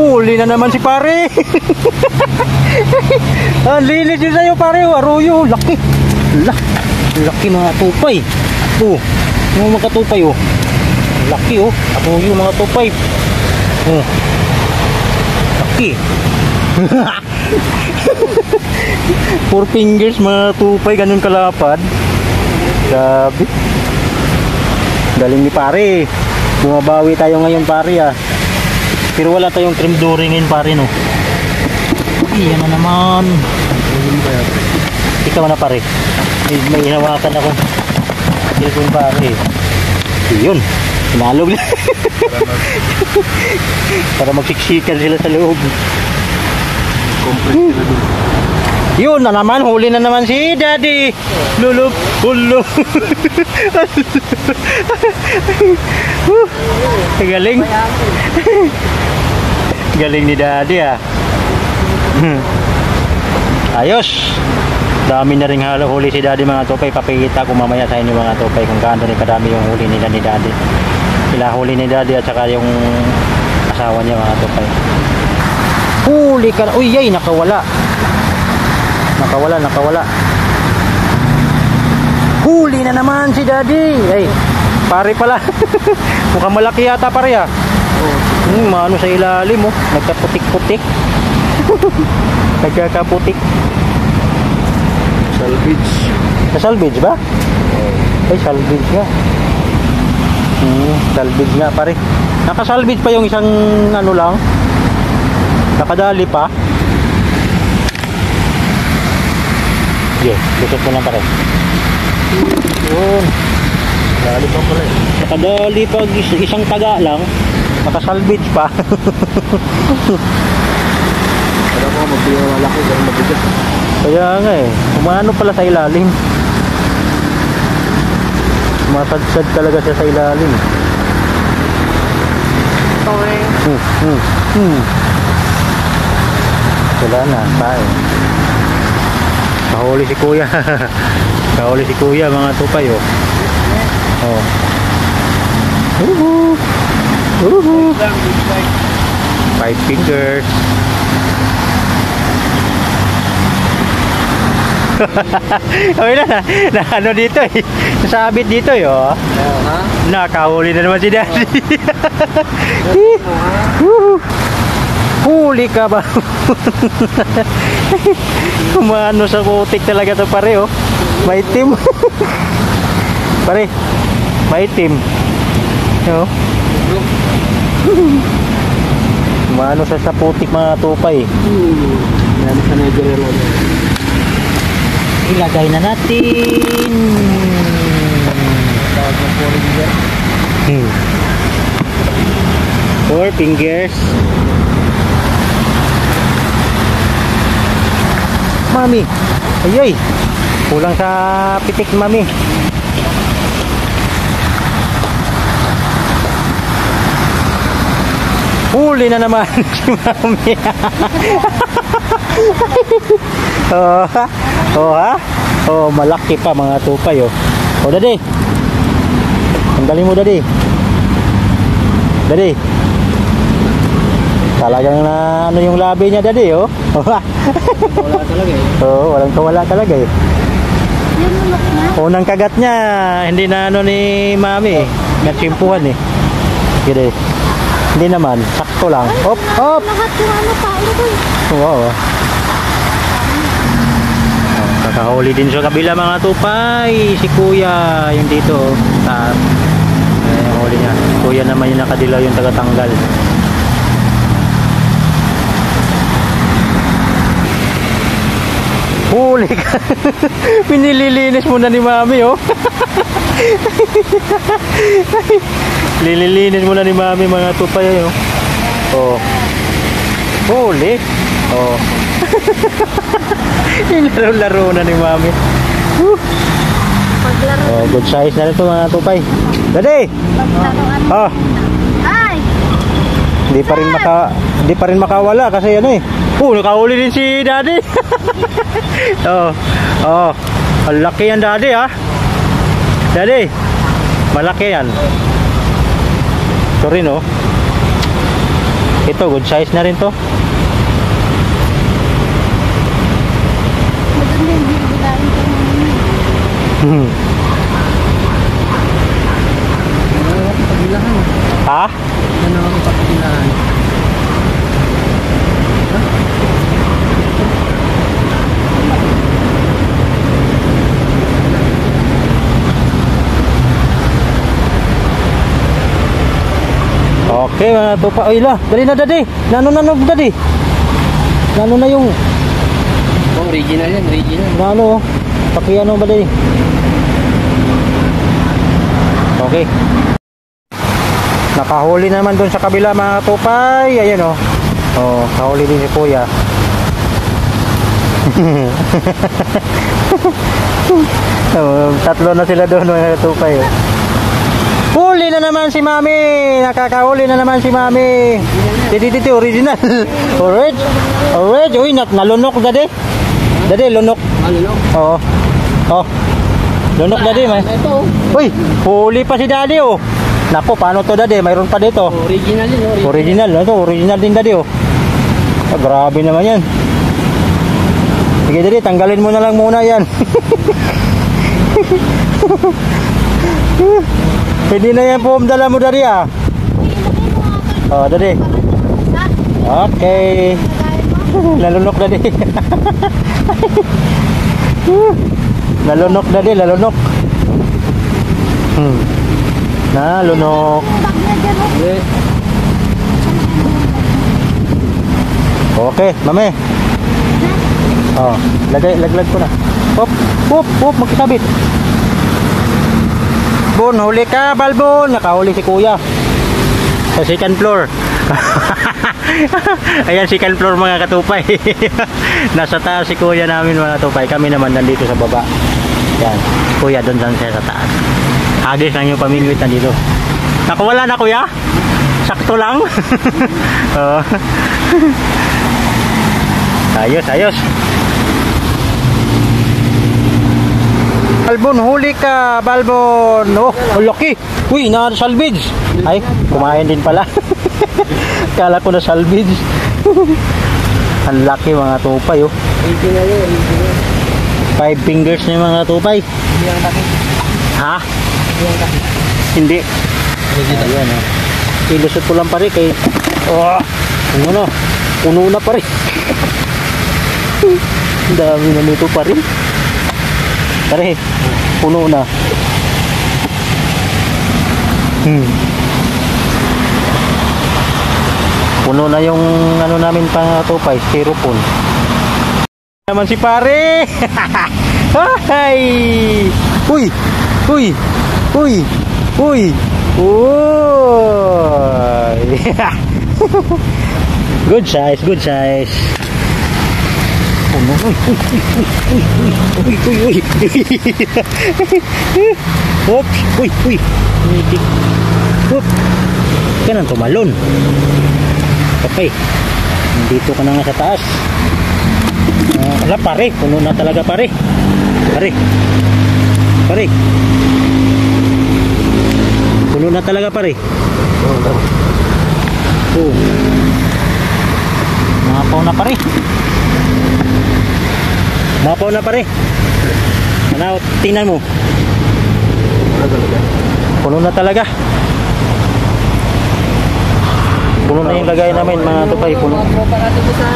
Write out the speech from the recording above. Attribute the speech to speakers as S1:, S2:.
S1: Huli na naman si pare. Ang linis yun sa'yo pare. Aruyo. Laki. Laki mga tupay. Oh. Yung mga tupay oh. Laki oh. Aruyo mga tupay. Oh. Laki. 4 fingers mga tupay. Ganun kalapad. Grabe. Galing ni pare. Bumabawi tayo ngayon pare ah. Pero wala tayong trim dory ngayon pare no. Iyan na naman. Ikaw na pare. May hinawakan ako. Ikaw pare. Iyon. Hinalog na. Para magsiksikan sila sa loob. Yun na naman. Huli na naman si Daddy. Lulub. Hulub. Galing. Galing ni Daddy ah. Ayos. Dami na rin huli si Daddy mga tupay. Papakita ko mamaya sa inyo mga tupay kung gaano rin kadami yung huli nila ni Daddy. Sila huli ni Daddy at saka yung asawa niya mga tupay. Huli ka na. Uy, yay, nakawala. Nakawala. Huli na naman si Daddy. Ay, pare pala. Mukhang malaki yata pare ah. Maano sa ilalim oh. Nagkaputik-putik. Nagkakaputik.
S2: Salvage.
S1: Salvage ba? Ay, salvage nga. Salvage nga pare. Nakasalvage pa yung isang ano lang. Nakadali pa. Yeah, lusot mo lang pare. Yun. Dali pa pare. Nakadali pa isang taga lang. Nakasalvage pa.
S2: Para mo magbilang malaki, ganun mabigat.
S1: Kaya nga eh. Umano pala sa ilalim. Masadsad talaga siya sa ilalim. Wala na, tayo. Kahuli si kuya. Kahuli si kuya mga tupay oh. Oh. Uhu. 5 fingers. Okay na ano dito eh. Nasabit dito eh oh. Nakahuli na naman si Daddy. Huli ka ba? Kumano sa putik talaga to pare oh. Maitim. Pare, maitim. Oh. Kumano sa putik mga tupay.
S2: Yan sa Nigeria.
S1: Ilagay na natin. 4 fingers. Mami, ayay, kulang sa pitik mami. Huli na naman si mami. Oh ha? Oh ha? Oh, malaki pa mga tupay oh. Oh Daddy. Tanggalin mo Daddy. Daddy. Talagang na ano yung labi niya Daddy oh.
S2: Wala talaga eh.
S1: Oh, walang kawala talaga eh. Unang kagat niya, hindi na ano ni Mami, natsimpuhan eh. Gede. Hindi naman, sakto lang. Hop, hop.
S3: Lahat yung ano pa,
S1: Wow. Kakahuli din sa kabila mga tupay. Si Kuya, yung dito. Taas. Ayan, huli niya. Kuya naman yung nakadilaw yung tagatanggal. Huli ka. Pinililinis muna ni Mami oh. Lililinis muna ni Mami mga tupay oh. Oh. Huli. Oh. Laro-laro na ni Mami. Oh, good size na ito mga tupay. Daddy. Oh.
S3: Ay.
S1: Hindi pa rin makawala kasi ano eh. Nakahuli din si Daddy. Oh. Oh. Ang laki yan Daddy ah. Daddy. Malaki yan. Ito rin oh. Ito, good size na rin to.
S3: Maganda yung bibilain ko naman.
S2: Ano ako pagilahan?
S1: Ha?
S2: Ano ako pagilahan?
S1: Okay, mga tupa. Ay la, dali na daddy. Nano daddy. Nano na yung
S2: Oh, original yan, original.
S1: nano. Pakiano ba daddy? Okay. Nakahuli naman doon sa kabila mga tupay. Ayan oh. Oh, kahuli din si Kuya. Oh, tatlo na sila doon mga tupay. Oh. Huli na naman si Mami. Nakakahuli na naman si Mami. Dito original. Orange. Uy, nalunok daddy. Daddy, lunok.
S2: Ano no?
S1: Oo. Oh. Lunok daddy, may.
S2: Ito,
S1: Uy, huli pa si daddy oh. Nako, paano to daddy? Mayroon pa dito.
S2: original yun,
S1: Original, ito, original din daddy oh. Ah, grabe naman yan. Sige daddy, tanggalin mo na lang muna yan. Pwede na yan po, dala mo daddy ah. Oh, daddy. Okay. Lalunok daddy. Lalunok daddy, lalunok. Nalunok.
S3: Bag na dyan, oh.
S2: Eh,
S1: Okay, mami. Oh, laglag ko na. Hop, magkasabit. Bon, huli ka, Balbon. Nakahuli si Kuya. Sa second floor. Ayan, second floor mga katupay. Nasa taas si Kuya namin mga katupay. Kami naman nandito sa baba. Yan, Kuya doon siya sa taas. Agis lang yung pamingwit nandito. Nakawala na Kuya? Sakto lang. Oh. Ayos. Balbon, huli ka, Balbon. Oh, laki. Uy, na-salvage. Ay, kumain din pala. Kala ko na salvage. Ang laki mga tupay, oh.
S2: original yun, original.
S1: 5 fingers na yung mga tupay.
S2: Hindi ang laki.
S1: Ha?
S2: Hindi ang laki.
S1: Hindi.
S2: Original.
S1: Ayan, oh. Ilusot ko lang pare kay... Oh, ano, puno na pare. Ang dami na nito pare. Pare, puno na. Puno na yung ano namin pang tupay, styrofoam. Naman si pare. Hay! Uy! Uy! Good size. Oops, uy. Oop. Ka nang tumalon. Okay. Dito ka na nga sa taas. Ala pare, puno na talaga pare. Puno na talaga pare. Oh. Napaw na pare. Ano, tingnan mo. Puno na talaga. Puno na yung lagay namin mga tupay. Puno.
S2: Tropa natin sa